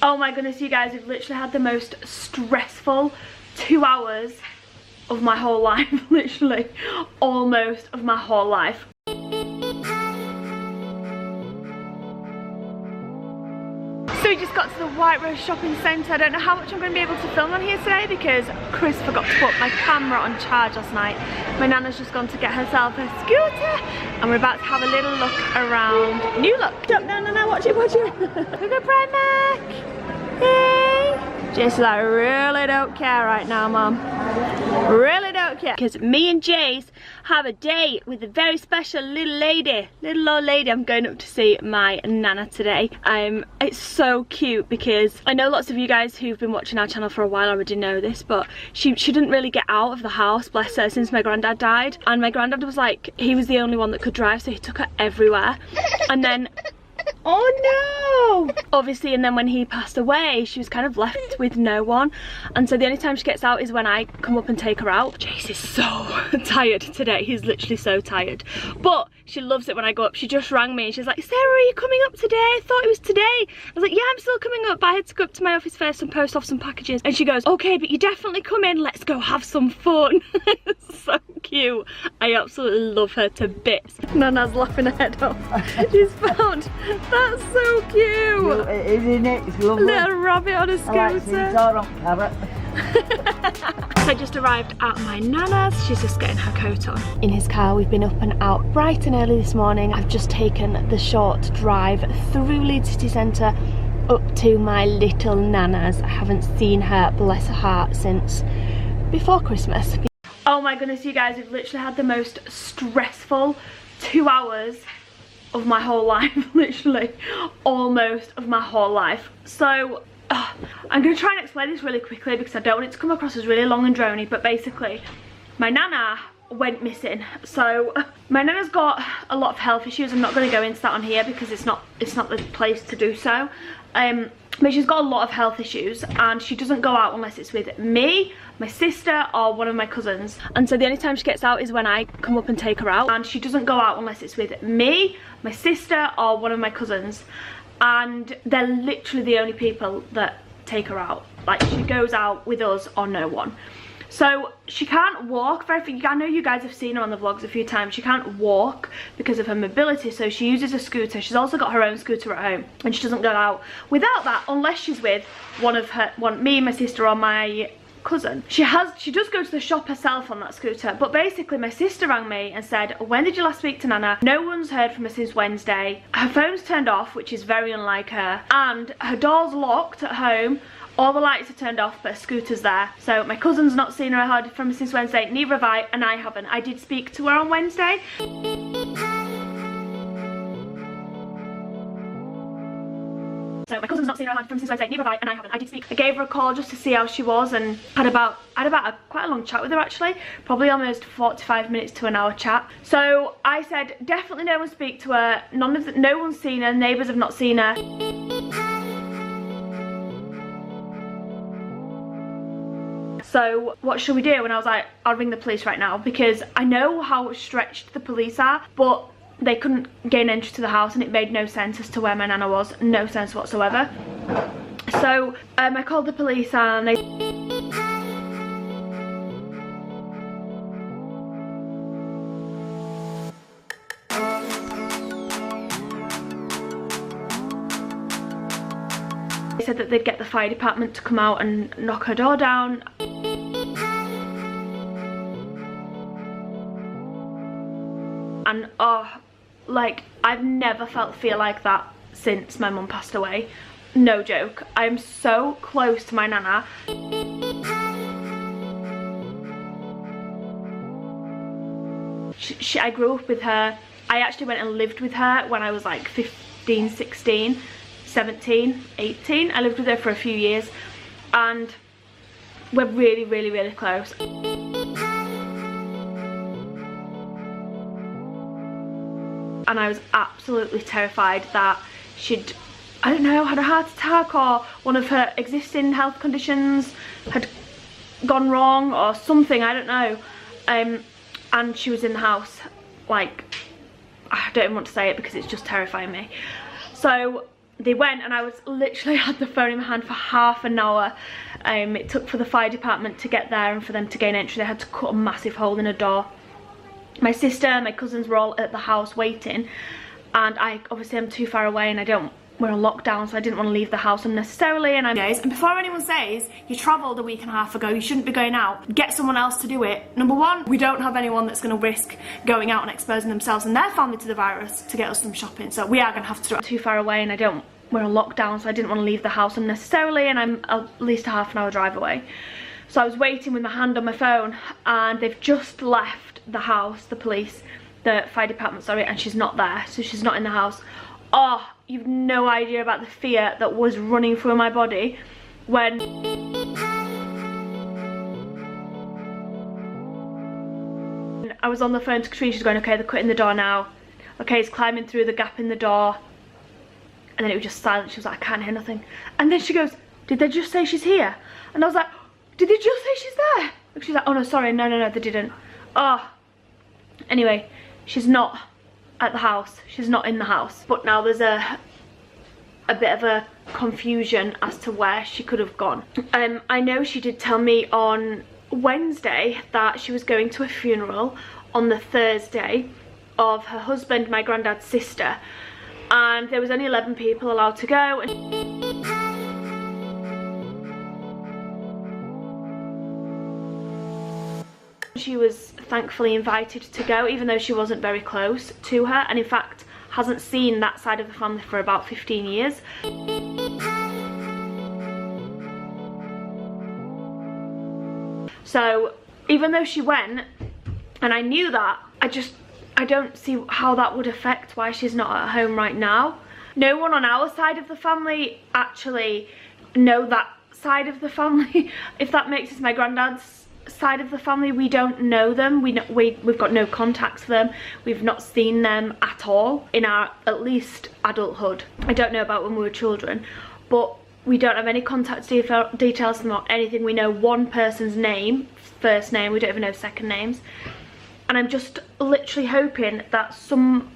Oh my goodness, you guys, we've literally had the most stressful 2 hours of my whole life. Literally, almost of my whole life. So we just got to the White Rose shopping centre. I don't know how much I'm going to be able to film on here today because Chris forgot to put my camera on charge last night. My nana's just gone to get herself a scooter and we're about to have a little look around. New look. Jump down, Nana, watch it, watch it. We go Primark. Yay. Jason's like, I really don't care right now, Mum. Really don't care. Because me and Jace have a date with a very special little lady. Little old lady. I'm going up to see my Nana today. It's so cute because I know lots of you guys who've been watching our channel for a while already know this, but she didn't really get out of the house, bless her, since my granddad died. And my granddad was like, he was the only one that could drive, so he took her everywhere. And then oh no! Obviously, and then when he passed away, she was kind of left with no one. And so the only time she gets out is when I come up and take her out. Jace is so tired today. He's literally so tired. But she loves it when I go up. She just rang me and she's like, Sarah, are you coming up today? I thought it was today. I was like, yeah, I'm still coming up, but I had to go up to my office first and post off some packages. And she goes, okay, but you definitely come in. Let's go have some fun. So cute. I absolutely love her to bits. Nana's laughing her head off. She's found. That's so cute. Isn't it? It's lovely. Little rabbit on a scooter. I like seeing on carrot. I just arrived at my Nana's. She's just getting her coat on. In his car, we've been up and out bright and early this morning. I've just taken the short drive through Leeds city centre up to my little Nana's. I haven't seen her, bless her heart, since before Christmas. Oh my goodness, you guys, we've literally had the most stressful 2 hours of my whole life. Literally, almost of my whole life. So I'm going to try and explain this really quickly because I don't want it to come across as really long and drony, but basically my Nana went missing. So my Nana's got a lot of health issues. I'm not going to go into that on here because it's not the place to do so. But she's got a lot of health issues and she doesn't go out unless it's with me, my sister, or one of my cousins. And so the only time she gets out is when I come up and take her out. And she doesn't go out unless it's with me, my sister, or one of my cousins. And they're literally the only people that take her out. Like, she goes out with us or no one. So she can't walk very far. I know you guys have seen her on the vlogs a few times. She can't walk because of her mobility, so she uses a scooter. She's also got her own scooter at home and she doesn't go out without that unless she's with me, my sister, or my cousin. She does go to the shop herself on that scooter, but basically my sister rang me and said, when did you last speak to Nana? No one's heard from her since Wednesday. Her phone's turned off, which is very unlike her, and her door's locked at home. All the lights are turned off, but her scooter's there. So my cousin's not seen her or heard from her since Wednesday, neither have I, and I haven't. I did speak to her on Wednesday. So my cousin's not seen her or heard from her since Wednesday, neither have I, and I haven't. I did speak. I gave her a call just to see how she was and had quite a long chat with her actually. Probably almost 45 minutes to an hour chat. So I said, definitely no one speak to her. No one's seen her, neighbours have not seen her. So what should we do? And I was like, I'll ring the police right now because I know how stretched the police are, but they couldn't gain entry to the house and it made no sense as to where my Nana was. No sense whatsoever. So I called the police and they said that they'd get the fire department to come out and knock her door down. And like, I've never felt fear like that since my mum passed away. No joke. I'm so close to my Nana. I grew up with her. I actually went and lived with her when I was like 15, 16, 17, 18. I lived with her for a few years and we're really, really, really close. And I was absolutely terrified that she'd, I don't know, had a heart attack or one of her existing health conditions had gone wrong or something, I don't know. And she was in the house, like, I don't even want to say it because it's just terrifying me. So they went, and I was literally had the phone in my hand for half an hour. It took for the fire department to get there, and for them to gain entry they had to cut a massive hole in a door. My sister and my cousins were all at the house waiting, and I obviously am too far away, and we're on lockdown, so I didn't want to leave the house unnecessarily. And and before anyone says you travelled a week and a half ago, you shouldn't be going out, get someone else to do it. Number one, we don't have anyone that's going to risk going out and exposing themselves and their family to the virus to get us some shopping, so we are going to have to do it. I'm too far away, and we're on lockdown, so I didn't want to leave the house unnecessarily, and I'm at least a half an hour drive away. So I was waiting with my hand on my phone, and they've just left the house, the police, the fire department, sorry, and she's not there, so she's not in the house. Oh, you've no idea about the fear that was running through my body when I was on the phone to Katrina. She's going, okay, they're cutting the door now. Okay, he's climbing through the gap in the door. And then it was just silent. She was like, I can't hear nothing. And then she goes, did they just say she's here? And I was like, did they just say she's there? And she's like, oh no, sorry, no, they didn't. Oh, anyway, she's not at the house. She's not in the house. But now there's a bit of a confusion as to where she could have gone. I know she did tell me on Wednesday that she was going to a funeral on the Thursday of her husband, my granddad's sister, and there was only 11 people allowed to go. She was thankfully invited to go, even though she wasn't very close to her, and in fact hasn't seen that side of the family for about 15 years. So even though she went, and I knew that, I don't see how that would affect why she's not at home right now. No one on our side of the family actually know that side of the family. If that makes sense, my granddad's side of the family, we don't know them. We've got no contacts for them. We've not seen them at all in our at least adulthood. I don't know about when we were children, but we don't have any contact details from them or anything. We know one person's name, first name, we don't even know second names. And I'm just literally hoping that some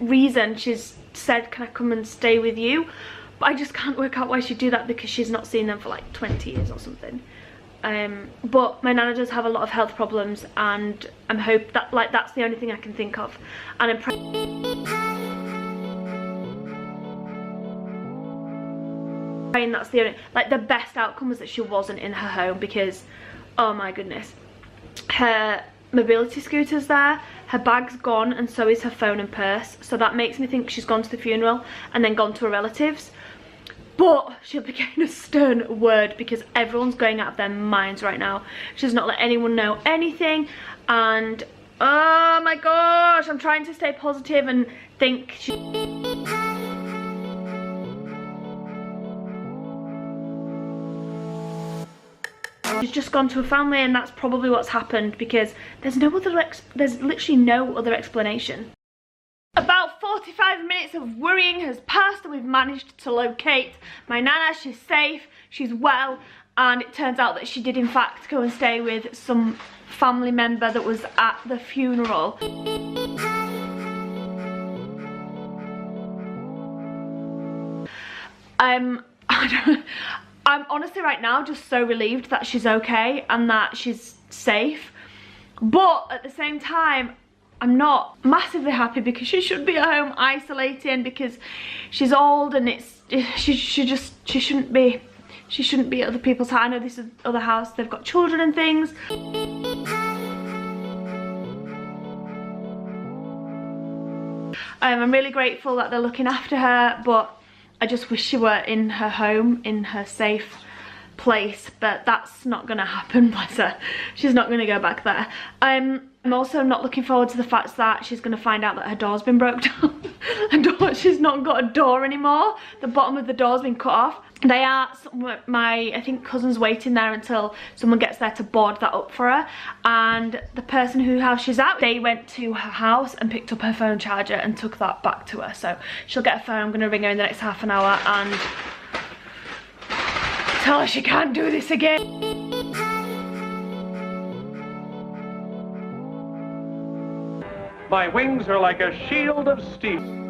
reason she's said, can I come and stay with you? But I just can't work out why she'd do that, because she's not seen them for like 20 years or something. But my nana does have a lot of health problems, and I'm hoping that that's the only thing I can think of. And I'm praying that's the only, the best outcome was that she wasn't in her home, because oh my goodness, her mobility scooter's there, her bag's gone, and so is her phone and purse. So that makes me think she's gone to the funeral and then gone to her relatives. But she'll be getting a stern word, because everyone's going out of their minds right now. She's not let anyone know anything, and oh my gosh, I'm trying to stay positive and think she's just gone to a family, and that's probably what's happened, because there's literally no other explanation. About 45 minutes of worrying has passed, and we've managed to locate my nana. She's safe, she's well, and it turns out that she did in fact go and stay with some family member that was at the funeral. I'm honestly right now just so relieved that she's okay and that she's safe, but at the same time I'm not massively happy, because she should be at home isolating, because she's old, and she shouldn't be at other people's house. I know this is other house, they've got children and things. I'm really grateful that they're looking after her, but I just wish she were in her home, in her safe place, but that's not gonna happen, bless her. She's not gonna go back there. I'm also not looking forward to the fact that she's gonna find out that her door's been broke down. She's not got a door anymore. The bottom of the door's been cut off. They are, I think cousin's waiting there until someone gets there to board that up for her, and the person whose house she's at, they went to her house and picked up her phone charger and took that back to her, so she'll get a phone. I'm gonna ring her in the next half an hour and tell her she can't do this again. My wings are like a shield of steel.